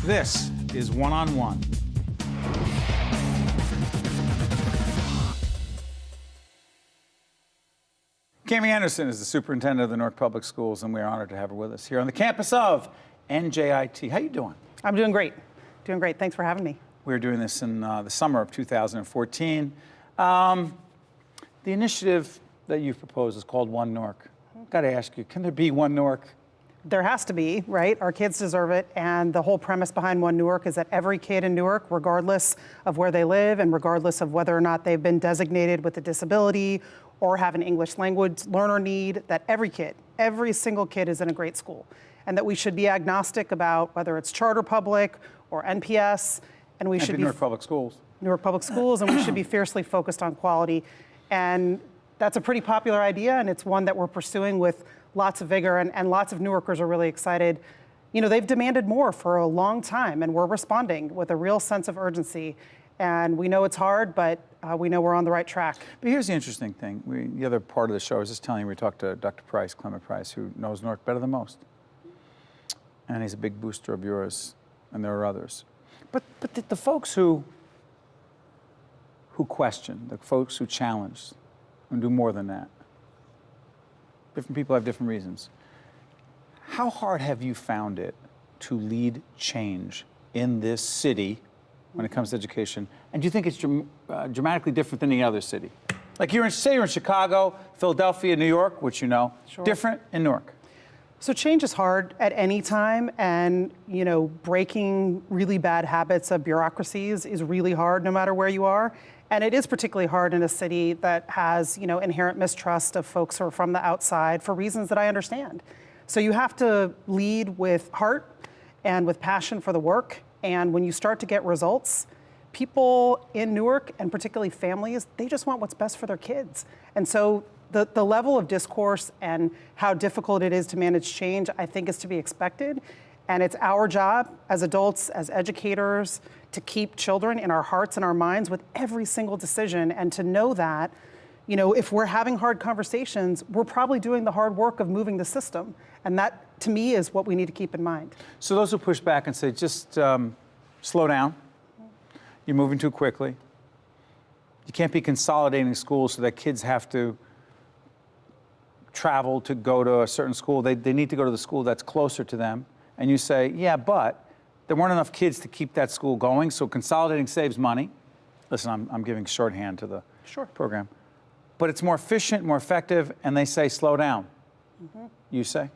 This is One-on-One. Cami Anderson is the superintendent of the Newark Public Schools, and we are honored to have her with us here on the campus of NJIT. How you doing? I'm doing great. Doing great. Thanks for having me. We were doing this in the summer of 2014. The initiative that you've proposed is called One Newark. I've got to ask you, can there be One Newark? There has to be, right? Our kids deserve it. And the whole premise behind One Newark is that every kid in Newark, regardless of where they live and regardless of whether or not they've been designated with a disability or have an English language learner need, that every kid, every single kid is in a great school. And that we should be agnostic about whether it's charter public or NPS. And we should be Newark Public Schools. Newark Public Schools, and we should be fiercely focused on quality. And that's a pretty popular idea, and it's one that we're pursuing with lots of vigor, and lots of Newarkers are really excited. You know, they've demanded more for a long time, and we're responding with a real sense of urgency. And we know it's hard, but we know we're on the right track. But here's the interesting thing. The other part of the show, I was just telling you, we talked to Dr. Price, Clement Price, who knows Newark better than most. And he's a big booster of yours, and there are others. But the folks who question, the folks who challenge, and do more than that, different people have different reasons. How hard have you found it to lead change in this city when it comes to education? And do you think it's dramatically different than any other city? Like say you're in Chicago, Philadelphia, New York, which you know, Sure. Different in Newark. So change is hard at any time, and you know, breaking really bad habits of bureaucracies is really hard no matter where you are. And it is particularly hard in a city that has, you know, inherent mistrust of folks who are from the outside for reasons that I understand. So you have to lead with heart and with passion for the work. And when you start to get results, people in Newark, and particularly families, they just want what's best for their kids. And so the level of discourse and how difficult it is to manage change, I think, is to be expected. And it's our job as adults, as educators, to keep children in our hearts and our minds with every single decision, and to know that, you know, if we're having hard conversations, we're probably doing the hard work of moving the system. And that, to me, is what we need to keep in mind. So those who push back and say, just slow down, you're moving too quickly, you can't be consolidating schools so that kids have to travel to go to a certain school. They need to go to the school that's closer to them. And you say, yeah, but there weren't enough kids to keep that school going, so consolidating saves money. Listen, I'm giving shorthand to the program. But it's more efficient, more effective, and they say slow down. You say?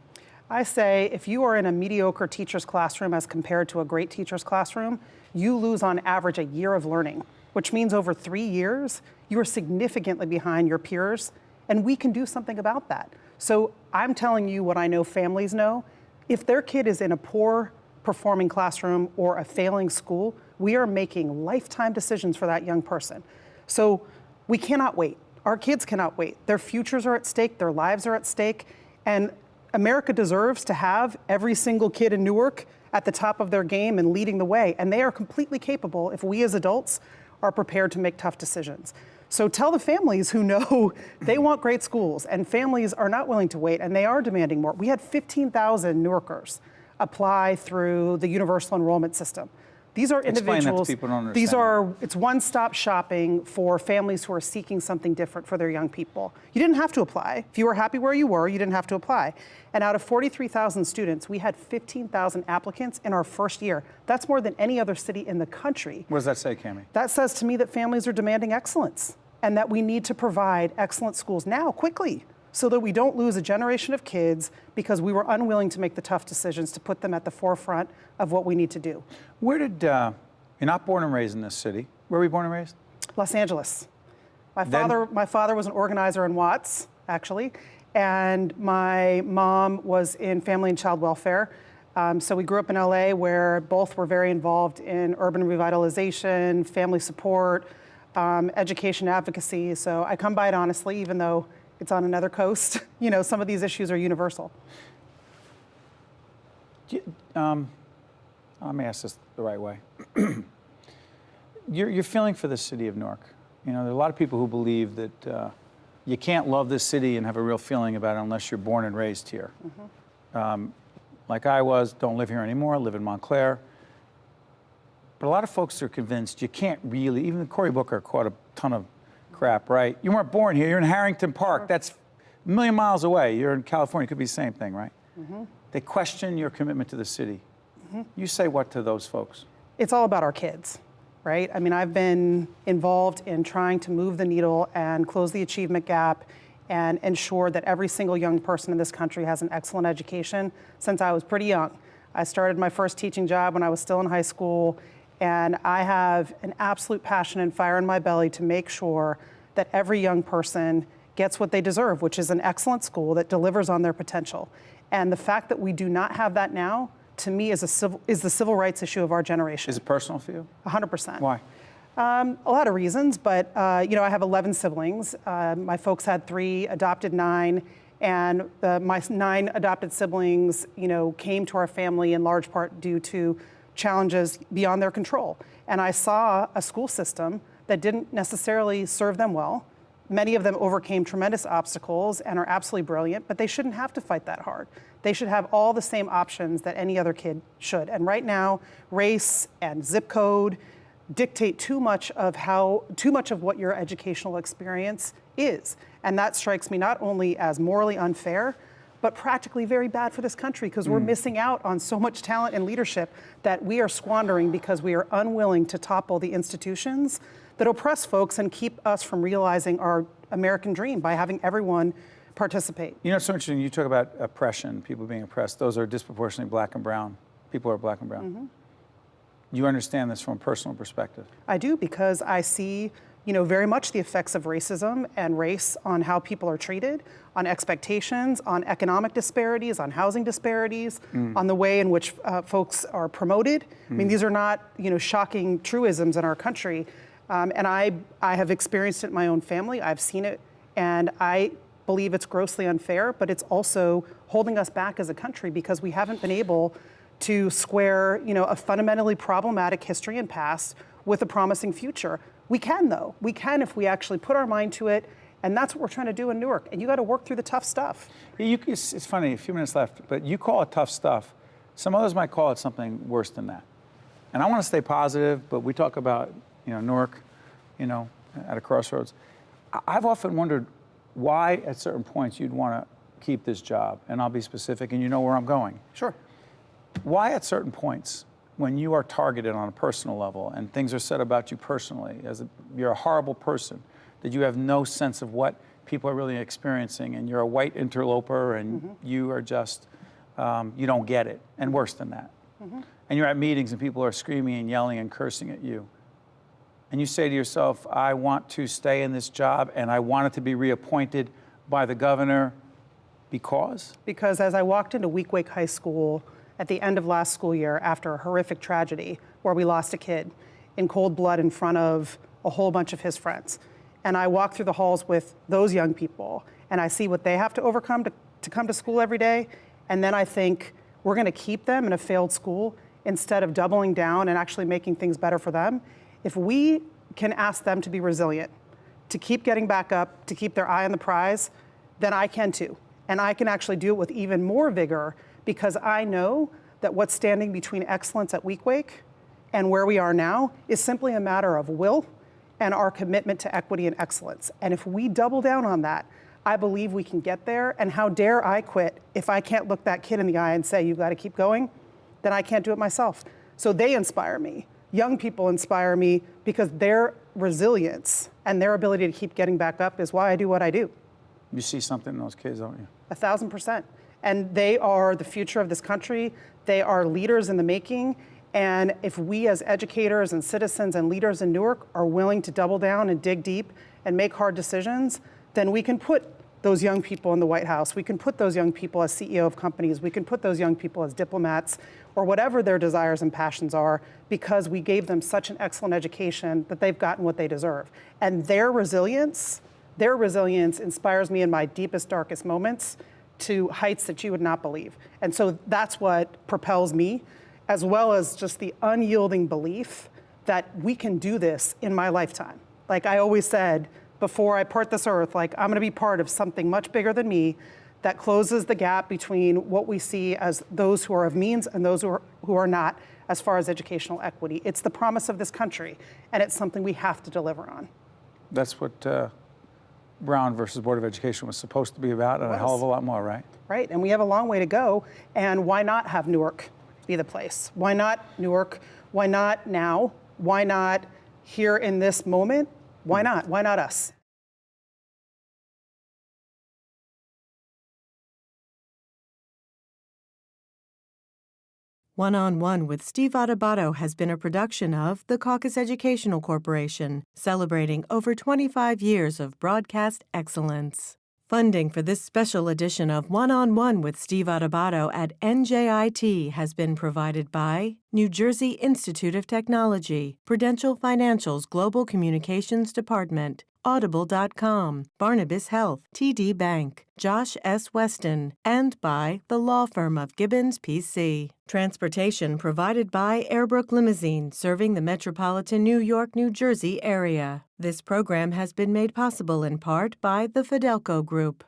I say if you are in a mediocre teacher's classroom as compared to a great teacher's classroom, you lose on average a year of learning, which means over 3 years, you are significantly behind your peers, and we can do something about that. So I'm telling you what I know families know. If their kid is in a poor performing classroom or a failing school, we are making lifetime decisions for that young person. So we cannot wait. Our kids cannot wait. Their futures are at stake, their lives are at stake, and America deserves to have every single kid in Newark at the top of their game and leading the way. And they are completely capable if we as adults are prepared to make tough decisions. So tell the families who know they want great schools, and families are not willing to wait, and they are demanding more. We had 15,000 Newarkers apply through the universal enrollment system. These are individuals. Explain that to people who don't understand. It's one-stop shopping for families who are seeking something different for their young people. You didn't have to apply. If you were happy where you were, you didn't have to apply. And out of 43,000 students, we had 15,000 applicants in our first year. That's more than any other city in the country. What does that say, Cami? That says to me that families are demanding excellence, and that we need to provide excellent schools now, quickly, so that we don't lose a generation of kids because we were unwilling to make the tough decisions to put them at the forefront of what we need to do. Where did, you're not born and raised in this city. Where were you born and raised? Los Angeles. My father was an organizer in Watts, actually, and my mom was in family and child welfare. So we grew up in LA, where both were very involved in urban revitalization, family support, education advocacy. So I come by it honestly, even though it's on another coast. You know, some of these issues are universal. Let me ask this the right way. You're feeling for the city of Newark. You know, there are a lot of people who believe that you can't love this city and have a real feeling about it unless you're born and raised here. Like I was, don't live here anymore, live in Montclair. But a lot of folks are convinced you can't really, even Cory Booker caught a ton of crap, right? You weren't born here, you're in Harrington Park. That's a million miles away. You're in California, it could be the same thing, right? They question your commitment to the city. You say what to those folks? It's all about our kids, right? I mean, I've been involved in trying to move the needle and close the achievement gap and ensure that every single young person in this country has an excellent education since I was pretty young. I started my first teaching job when I was still in high school, and I have an absolute passion and fire in my belly to make sure that every young person gets what they deserve, which is an excellent school that delivers on their potential. And the fact that we do not have that now, to me, is the civil rights issue of our generation. Is it personal for you? 100%. Why? A lot of reasons, but you know, I have 11 siblings. My folks had 3, adopted 9, and my 9 adopted siblings, you know, came to our family in large part due to challenges beyond their control. And I saw a school system that didn't necessarily serve them well. Many of them overcame tremendous obstacles and are absolutely brilliant, but they shouldn't have to fight that hard. They should have all the same options that any other kid should. And right now, race and zip code dictate too much of what your educational experience is. And that strikes me not only as morally unfair, but practically very bad for this country, because we're missing out on so much talent and leadership that we are squandering because we are unwilling to topple the institutions that oppress folks and keep us from realizing our American dream by having everyone participate. You know, it's so interesting. You talk about oppression, people being oppressed. Those are disproportionately black and brown. People are black and brown. You understand this from a personal perspective? I do, because I see, you know, very much the effects of racism and race on how people are treated, on expectations, on economic disparities, on housing disparities, on the way in which folks are promoted. I mean, these are not, you know, shocking truisms in our country. And I have experienced it in my own family. I've seen it, and I believe it's grossly unfair, but it's also holding us back as a country because we haven't been able to square, you know, a fundamentally problematic history and past with a promising future. We can, though. We can if we actually put our mind to it, and that's what we're trying to do in Newark. And you got to work through the tough stuff. It's funny, a few minutes left, but you call it tough stuff. Some others might call it something worse than that. And I want to stay positive, but we talk about, you know, Newark, you know, at a crossroads. I've often wondered why at certain points you'd want to keep this job. And I'll be specific, and you know where I'm going. Sure. Why at certain points, when you are targeted on a personal level and things are said about you personally, you're a horrible person, that you have no sense of what people are really experiencing, and you're a white interloper, and you are just, you don't get it, and worse than that. And you're at meetings and people are screaming and yelling and cursing at you. And you say to yourself, I want to stay in this job and I want it to be reappointed by the governor because? Because as I walked into Week Wake High School at the end of last school year after a horrific tragedy where we lost a kid in cold blood in front of a whole bunch of his friends, and I walk through the halls with those young people and I see what they have to overcome to come to school every day, and then I think we're going to keep them in a failed school instead of doubling down and actually making things better for them. If we can ask them to be resilient, to keep getting back up, to keep their eye on the prize, then I can too. And I can actually do it with even more vigor, because I know that what's standing between excellence at Week Wake and where we are now is simply a matter of will and our commitment to equity and excellence. And if we double down on that, I believe we can get there. And how dare I quit if I can't look that kid in the eye and say, you've got to keep going? Then I can't do it myself. So they inspire me. Young people inspire me because their resilience and their ability to keep getting back up is why I do what I do. You see something in those kids, don't you? 1,000%. And they are the future of this country. They are leaders in the making. And if we as educators and citizens and leaders in Newark are willing to double down and dig deep and make hard decisions, then we can put those young people in the White House. We can put those young people as CEO of companies. We can put those young people as diplomats or whatever their desires and passions are, because we gave them such an excellent education that they've gotten what they deserve. And their resilience inspires me in my deepest, darkest moments to heights that you would not believe. And so that's what propels me, as well as just the unyielding belief that we can do this in my lifetime. Like I always said, before I part this earth, like I'm gonna be part of something much bigger than me that closes the gap between what we see as those who are of means and those who are not. as far as educational equity. It's the promise of this country, and it's something we have to deliver on. That's what Brown versus Board of Education was supposed to be about, and a hell of a lot more, right? Right, and we have a long way to go, and why not have Newark be the place? Why not Newark? Why not now? Why not here in this moment? Why not? Why not us? One-on-One with Steve Adubato has been a production of the Caucus Educational Corporation, celebrating over 25 years of broadcast excellence. Funding for this special edition of One-on-One with Steve Adubato at NJIT has been provided by New Jersey Institute of Technology, Prudential Financial's Global Communications Department, Audible.com, Barnabas Health, TD Bank, Josh S. Weston, and by the law firm of Gibbons, P.C. Transportation provided by Airbrook Limousine, serving the metropolitan New York, New Jersey area. This program has been made possible in part by the Fidelco Group.